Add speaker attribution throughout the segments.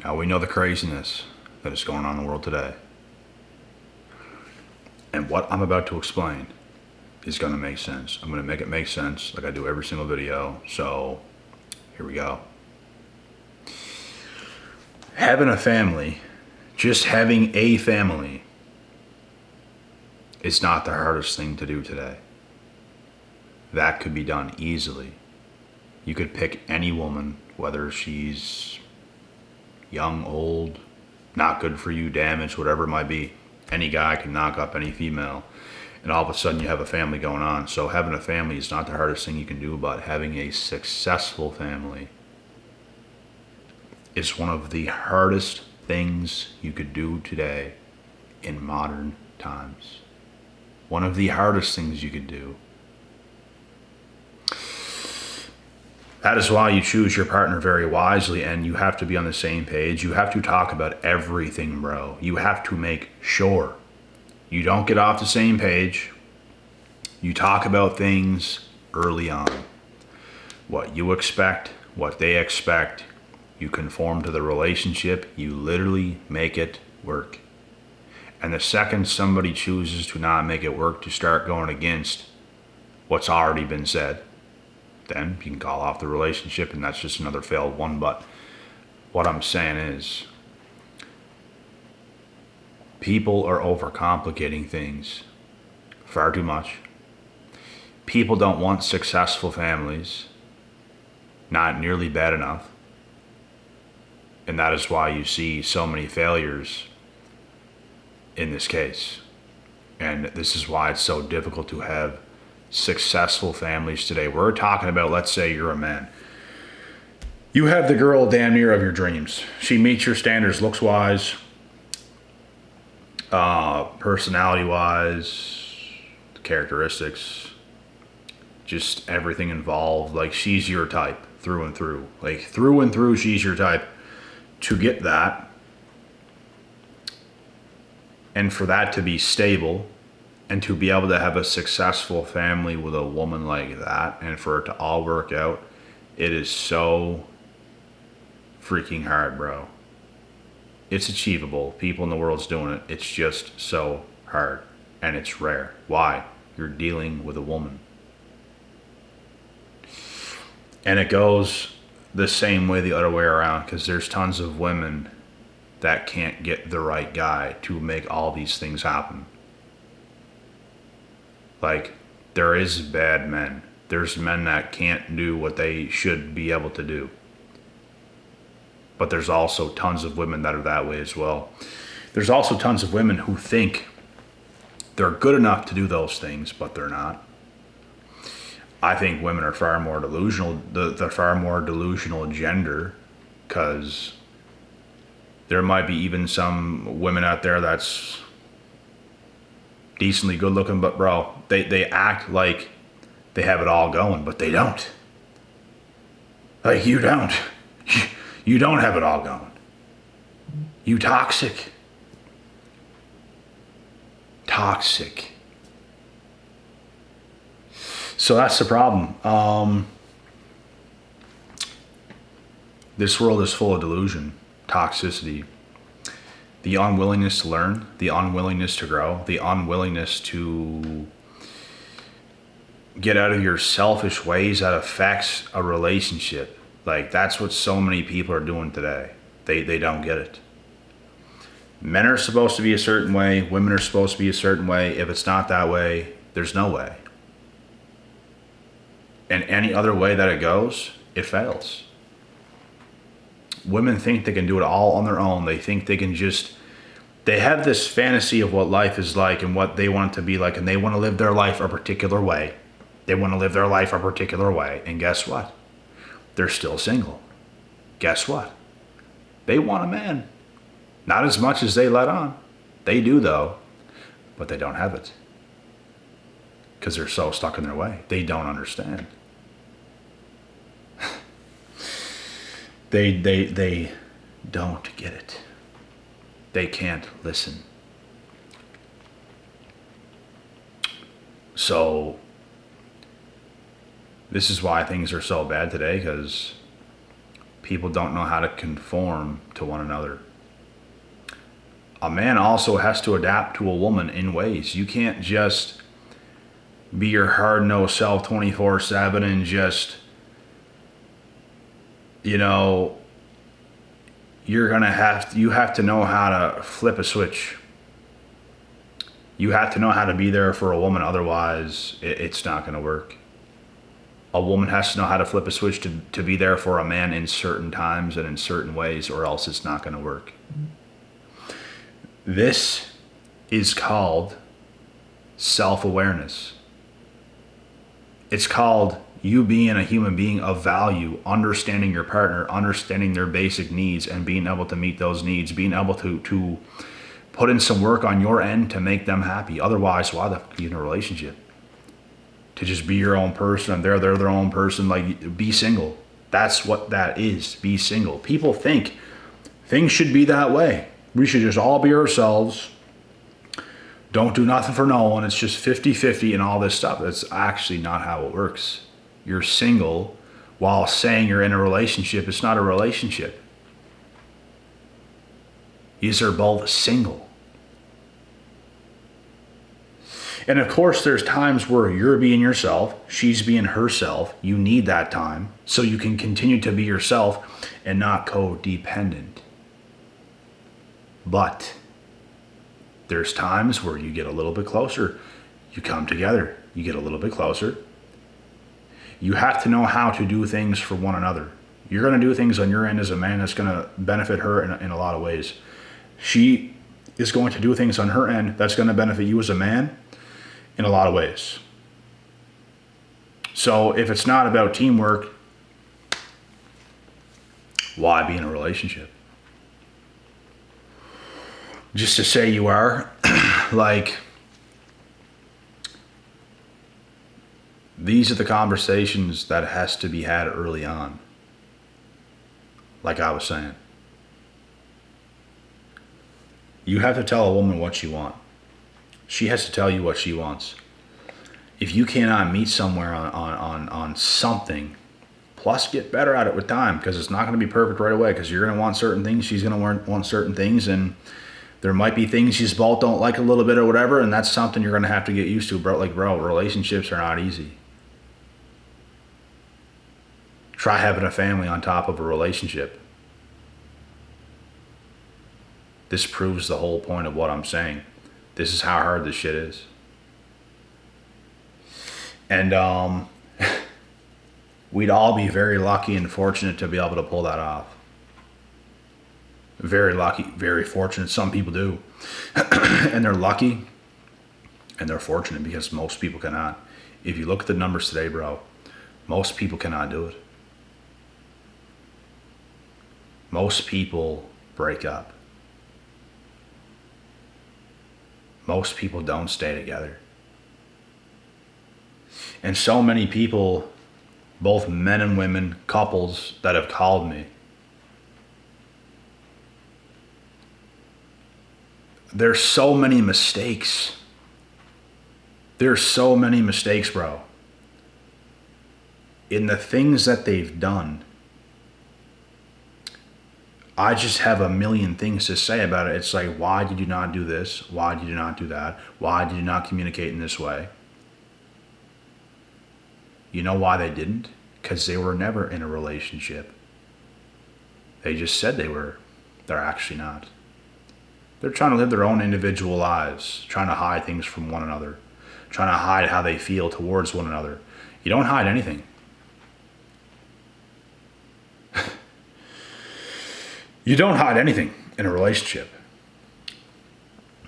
Speaker 1: Now we know the craziness that is going on in the world today. And what I'm about to explain is going to make sense. I'm going to make it make sense like I do every single video. So here we go. Having a family, just having a family, is not the hardest thing to do today. That could be done easily. You could pick any woman, whether she's young, old, not good for you, damaged, whatever it might be. Any guy can knock up any female, and all of a sudden you have a family going on. So having a family is not the hardest thing you can do, but having a successful family is one of the hardest things you could do today in modern times. One of the hardest things you could do. That is why you choose your partner very wisely, and you have to be on the same page. You have to talk about everything, bro. You have to make sure you don't get off the same page. You talk about things early on. What you expect, what they expect. You conform to the relationship. You literally make it work. And the second somebody chooses to not make it work, to start going against what's already been said, then you can call off the relationship, and that's just another failed one. But what I'm saying is, people are overcomplicating things far too much. People don't want successful families, not nearly bad enough. And that is why you see so many failures in this case. And this is why it's so difficult to have successful families today. We're talking about, let's say you're a man. You have the girl damn near of your dreams. She meets your standards looks wise, personality wise, characteristics, just everything involved. Like, she's your type through and through. Like, through and through, she's your type. To get that, and for that to be stable, and to be able to have a successful family with a woman like that, and for it to all work out, it is so freaking hard, bro. It's achievable. People in the world's doing it. It's just so hard. And it's rare. Why? You're dealing with a woman. And it goes the same way the other way around, because there's tons of women that can't get the right guy to make all these things happen. Like, there is bad men. There's men that can't do what they should be able to do. But there's also tons of women that are that way as well. There's also tons of women who think they're good enough to do those things, but they're not. I think women are far more delusional, the far more delusional gender, because there might be even some women out there that's decently good looking, but bro, they act like they have it all going, but they don't. Like, you don't. You don't have it all going. You toxic. Toxic. So that's the problem. This world is full of delusion, toxicity, the unwillingness to learn, the unwillingness to grow, the unwillingness to get out of your selfish ways that affects a relationship. Like, that's what so many people are doing today. They don't get it. Men are supposed to be a certain way. Women are supposed to be a certain way. If it's not that way, there's no way. And any other way that it goes, it fails. Women think they can do it all on their own. They think they can just, they have this fantasy of what life is like and what they want it to be like, and they want to live their life a particular way. They want to live their life a particular way. And guess what? They're still single. Guess what? They want a man. Not as much as they let on. They do, though, but they don't have it. Because they're so stuck in their way. They don't understand. They don't get it. They can't listen. So this is why things are so bad today, because People don't know how to conform to one another. A man also has to adapt to a woman in ways. You can't just be your hard-nosed self 24/7 and just, you have to know how to flip a switch. You have to know how to be there for a woman, otherwise it's not going to work. A woman has to know how to flip a switch to be there for a man in certain times and in certain ways, or else it's not going to work. This is called self-awareness. It's called you being a human being of value, understanding your partner, understanding their basic needs, and being able to meet those needs, being able to put in some work on your end to make them happy. Otherwise, why the fuck are you in a relationship? To just be your own person and they're their own person. Like, be single. That's what that is. Be single. People think things should be that way. We should just all be ourselves. Don't do nothing for no one. It's just 50-50 and all this stuff. That's actually not how it works. You're single while saying you're in a relationship. It's not a relationship. These are both single. And of course, there's times where you're being yourself, she's being herself. You need that time so you can continue to be yourself and not codependent. But there's times where you get a little bit closer. You come together. You get a little bit closer. You have to know how to do things for one another. You're going to do things on your end as a man that's going to benefit her in a lot of ways. She is going to do things on her end that's going to benefit you as a man in a lot of ways. So if it's not about teamwork, why be in a relationship? Just to say you are, like, these are the conversations that has to be had early on. Like I was saying. You have to tell a woman what you want. She has to tell you what she wants. If you cannot meet somewhere on something, plus get better at it with time, because it's not going to be perfect right away, because you're going to want certain things, she's going to want certain things, and there might be things you both don't like a little bit or whatever, and that's something you're going to have to get used to, bro. Like, bro, relationships are not easy. Try having a family on top of a relationship. This proves the whole point of what I'm saying. This is how hard this shit is. And we'd all be very lucky and fortunate to be able to pull that off. Very lucky, very fortunate. Some people do. And they're lucky and they're fortunate, because most people cannot. If you look at the numbers today, bro, most people cannot do it. Most people break up. Most people don't stay together. And so many people, both men and women, couples that have called me, there's so many mistakes. There's so many mistakes, bro, in the things that they've done. I just have a million things to say about it. It's like, why did you not do this? Why did you not do that? Why did you not communicate in this way? You know why they didn't? Because they were never in a relationship. They just said they were. They're actually not. They're trying to live their own individual lives, trying to hide things from one another, trying to hide how they feel towards one another. You don't hide anything. You don't hide anything in a relationship.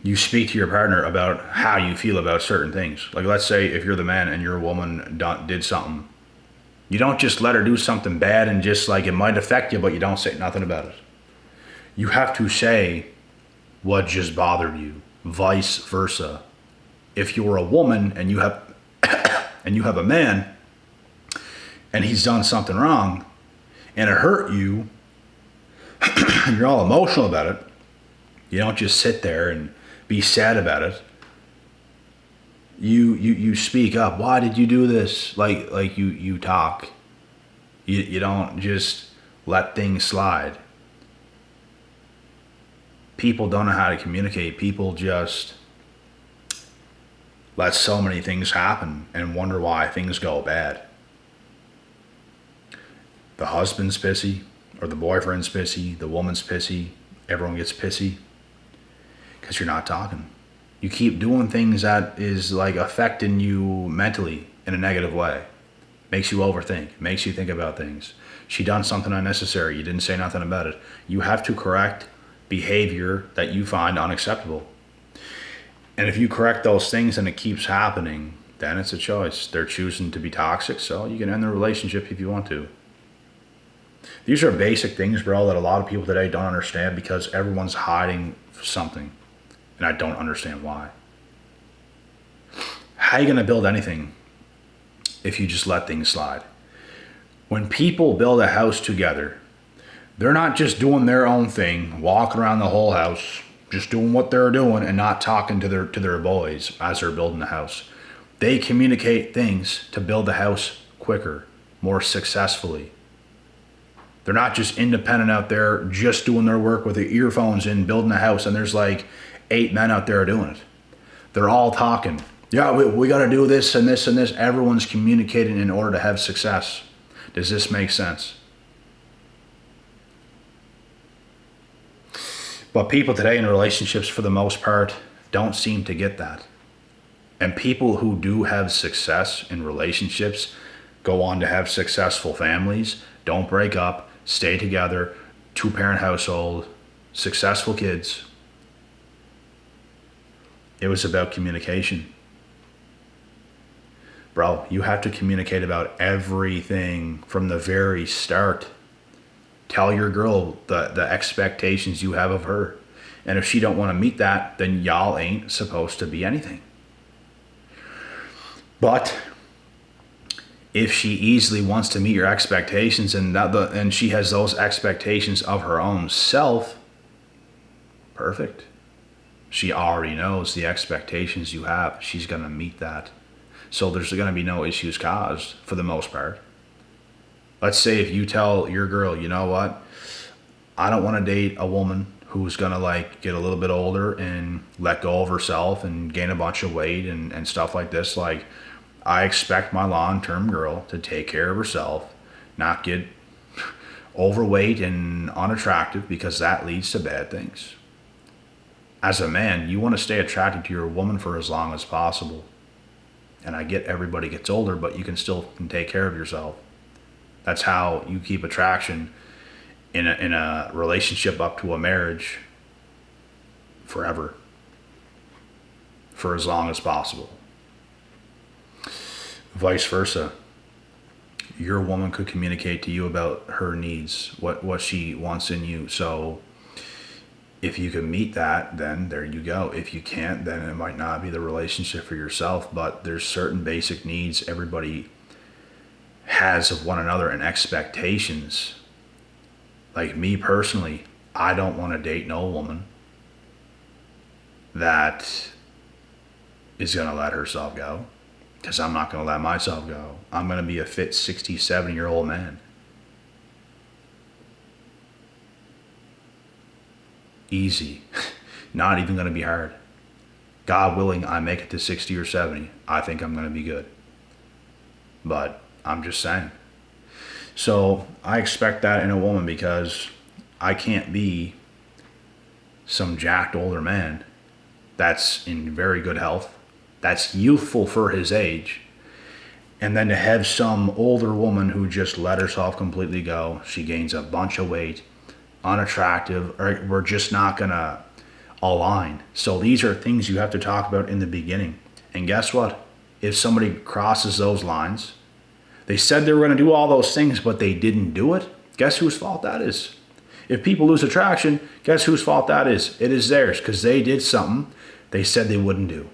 Speaker 1: You speak to your partner about how you feel about certain things. Like, let's say if you're the man and your woman did something, you don't just let her do something bad and just like, it might affect you, but you don't say nothing about it. You have to say what just bothered you, vice versa. If you're a woman and you have and you have a man and he's done something wrong and it hurt you, and you're all emotional about it, you don't just sit there and be sad about it. You speak up. Why did you do this? Like you talk. You don't just let things slide. People don't know how to communicate. People just let so many things happen and wonder why things go bad. The husband's pissy, or the boyfriend's pissy, the woman's pissy, everyone gets pissy because you're not talking. You keep doing things that is like affecting you mentally in a negative way. Makes you overthink, makes you think about things. She done something unnecessary, you didn't say nothing about it. You have to correct behavior that you find unacceptable. And if you correct those things and it keeps happening, then it's a choice. They're choosing to be toxic, so you can end the relationship if you want to. These are basic things, bro, that a lot of people today don't understand because everyone's hiding something. And I don't understand why. How are you going to build anything if you just let things slide? When people build a house together, they're not just doing their own thing, walking around the whole house, just doing what they're doing and not talking to their boys as they're building the house. They communicate things to build the house quicker, more successfully. They're not just independent out there just doing their work with their earphones in, building a house, and there's like 8 men out there doing it. They're all talking. Yeah, we got to do this and this and this. Everyone's communicating in order to have success. Does this make sense? But people today in relationships, for the most part, don't seem to get that. And people who do have success in relationships go on to have successful families, don't break up, stay together, 2-parent household, successful kids. It was about communication. Bro, you have to communicate about everything from the very start. Tell your girl the expectations you have of her. And if she don't want to meet that, then y'all ain't supposed to be anything. But if she easily wants to meet your expectations and she has those expectations of her own self, perfect. She already knows the expectations you have. She's going to meet that. So there's going to be no issues caused for the most part. Let's say if you tell your girl, you know what, I don't want to date a woman who's going to like get a little bit older and let go of herself and gain a bunch of weight and stuff like this. Like, I expect my long-term girl to take care of herself, not get overweight and unattractive, because that leads to bad things. As a man, you want to stay attracted to your woman for as long as possible. And I get everybody gets older, but you can still take care of yourself. That's how you keep attraction in a relationship up to a marriage forever, for as long as possible. Vice versa. Your woman could communicate to you about her needs, what she wants in you. So if you can meet that, then there you go. If you can't, then it might not be the relationship for yourself, but there's certain basic needs everybody has of one another and expectations. Like me personally, I don't want to date no woman that is going to let herself go, because I'm not going to let myself go. I'm going to be a fit 60, 70-year-old man. Easy. Not even going to be hard. God willing, I make it to 60 or 70. I think I'm going to be good. But I'm just saying. So I expect that in a woman, because I can't be some jacked older man that's in very good health, that's youthful for his age, and then to have some older woman who just let herself completely go. She gains a bunch of weight, unattractive, or we're just not gonna align. So these are things you have to talk about in the beginning. And guess what? If somebody crosses those lines, they said they were going to do all those things, but they didn't do it, guess whose fault that is? If people lose attraction, guess whose fault that is? It is theirs, because they did something they said they wouldn't do.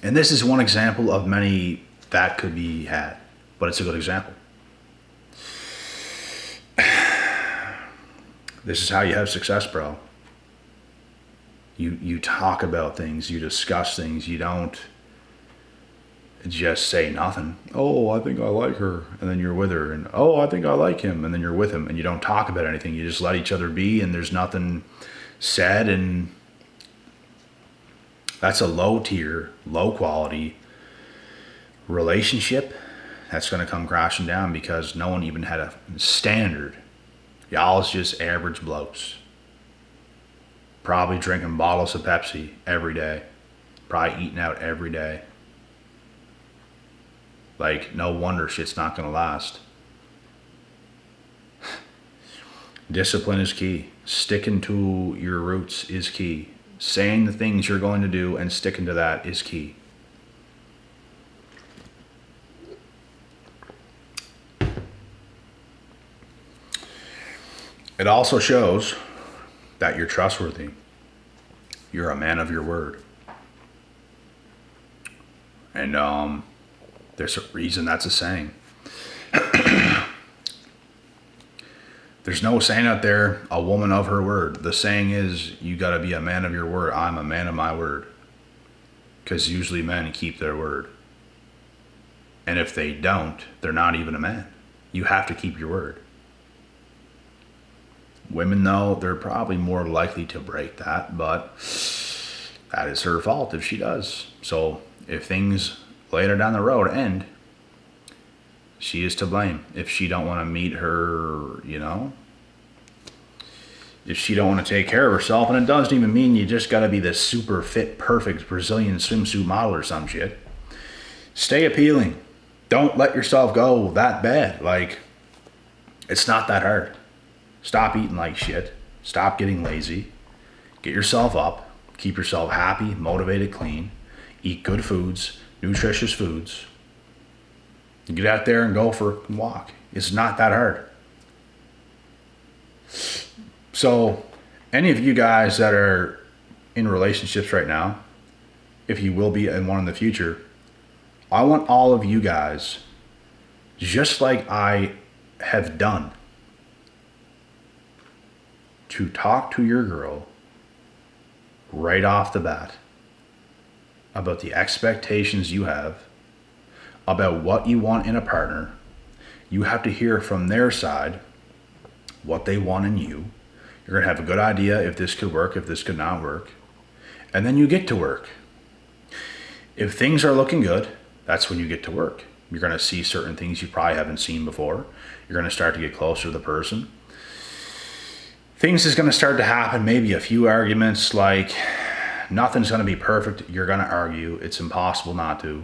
Speaker 1: And this is one example of many that could be had, but it's a good example. This is how you have success, bro. You talk about things, you discuss things, you don't just say nothing. Oh, I think I like her. And then you're with her. And oh, I think I like him. And then you're with him. And you don't talk about anything. You just let each other be and there's nothing said. And that's a low tier, low quality relationship that's going to come crashing down because no one even had a standard. Y'all's just average blokes. Probably drinking bottles of Pepsi every day. Probably eating out every day. Like, no wonder shit's not going to last. Discipline is key. Sticking to your roots is key. Saying the things you're going to do and sticking to that is key. It also shows that you're trustworthy. You're a man of your word. And there's a reason that's a saying. There's no saying out there, a woman of her word. The saying is, you got to be a man of your word. I'm a man of my word. Because usually men keep their word. And if they don't, they're not even a man. You have to keep your word. Women, though, they're probably more likely to break that, but that is her fault if she does. So if things later down the road end, she is to blame. If she don't want to meet her, if she don't want to take care of herself, and it doesn't even mean you just got to be this super fit, perfect Brazilian swimsuit model or some shit. Stay appealing. Don't let yourself go that bad. Like, it's not that hard. Stop eating like shit. Stop getting lazy. Get yourself up. Keep yourself happy, motivated, clean. Eat good foods, nutritious foods. Get out there and go for a walk. It's not that hard. So, any of you guys that are in relationships right now, if you will be in one in the future, I want all of you guys, just like I have done, to talk to your girl right off the bat about the expectations you have, about what you want in a partner. You have to hear from their side what they want in you. You're going to have a good idea if this could work, if this could not work. And then you get to work. If things are looking good, that's when you get to work. You're going to see certain things you probably haven't seen before. You're going to start to get closer to the person. Things is going to start to happen, maybe a few arguments, like nothing's going to be perfect. You're going to argue. It's impossible not to.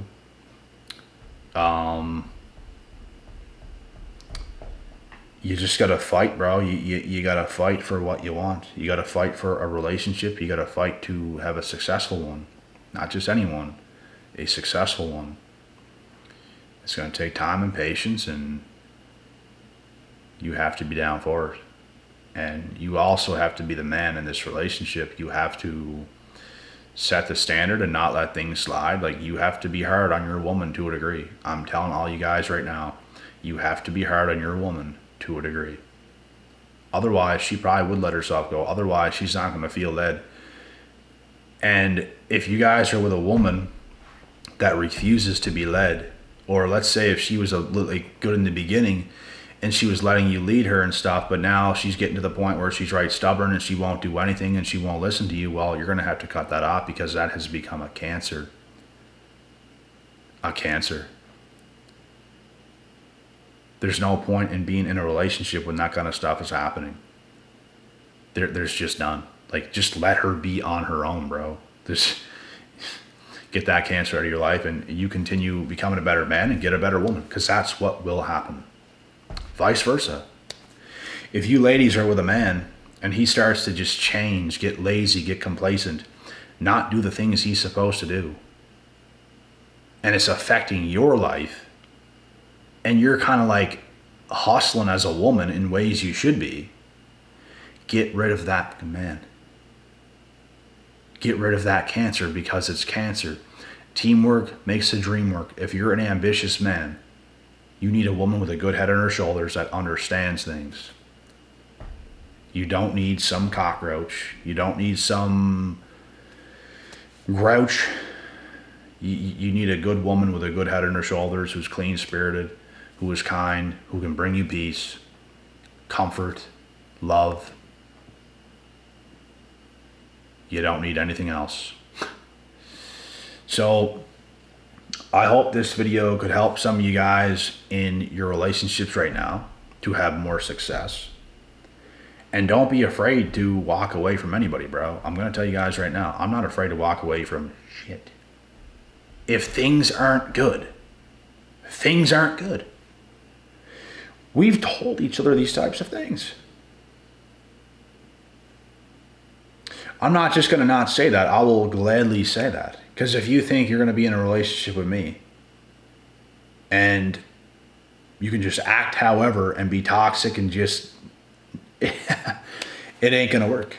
Speaker 1: You just got to fight, bro. You got to fight for what you want. You got to fight for a relationship. You got to fight to have a successful one. Not just any one, a successful one. It's going to take time and patience, and you have to be down for it. And you also have to be the man in this relationship. You have to set the standard and not let things slide. Like, you have to be hard on your woman to a degree. I'm telling all you guys right now, you have to be hard on your woman to a degree. Otherwise, she probably would let herself go. Otherwise, she's not going to feel led. And if you guys are with a woman that refuses to be led, or let's say if she was like good in the beginning and she was letting you lead her and stuff, but now she's getting to the point where she's right stubborn and she won't do anything and she won't listen to you, well, you're going to have to cut that off, because that has become a cancer. A cancer. There's no point in being in a relationship when that kind of stuff is happening. There's just none. Like, just let her be on her own, bro. Get that cancer out of your life, and you continue becoming a better man and get a better woman, because that's what will happen. Vice versa. If you ladies are with a man and he starts to just change, get lazy, get complacent, not do the things he's supposed to do, and it's affecting your life, and you're kind of like hustling as a woman in ways you should be, get rid of that man. Get rid of that cancer, because it's cancer. Teamwork makes the dream work. If you're an ambitious man, you need a woman with a good head on her shoulders that understands things. You don't need some cockroach. You don't need some grouch. You need a good woman with a good head on her shoulders, who's clean spirited, who is kind, who can bring you peace, comfort, love. You don't need anything else. So I hope this video could help some of you guys in your relationships right now to have more success. And don't be afraid to walk away from anybody, bro. I'm going to tell you guys right now, I'm not afraid to walk away from shit. If things aren't good, things aren't good. We've told each other these types of things. I'm not just going to not say that. I will gladly say that. Because if you think you're going to be in a relationship with me and you can just act however and be toxic and just, it ain't going to work.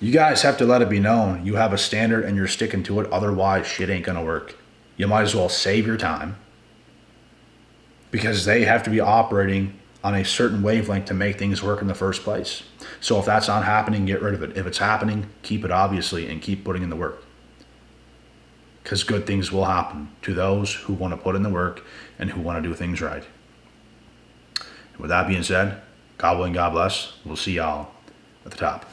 Speaker 1: You guys have to let it be known you have a standard and you're sticking to it. Otherwise, shit ain't going to work. You might as well save your time, because they have to be operating on a certain wavelength to make things work in the first place. So if that's not happening, get rid of it. If it's happening, keep it, obviously, and keep putting in the work. Because good things will happen to those who want to put in the work and who want to do things right. And with that being said, God willing, God bless. We'll see y'all at the top.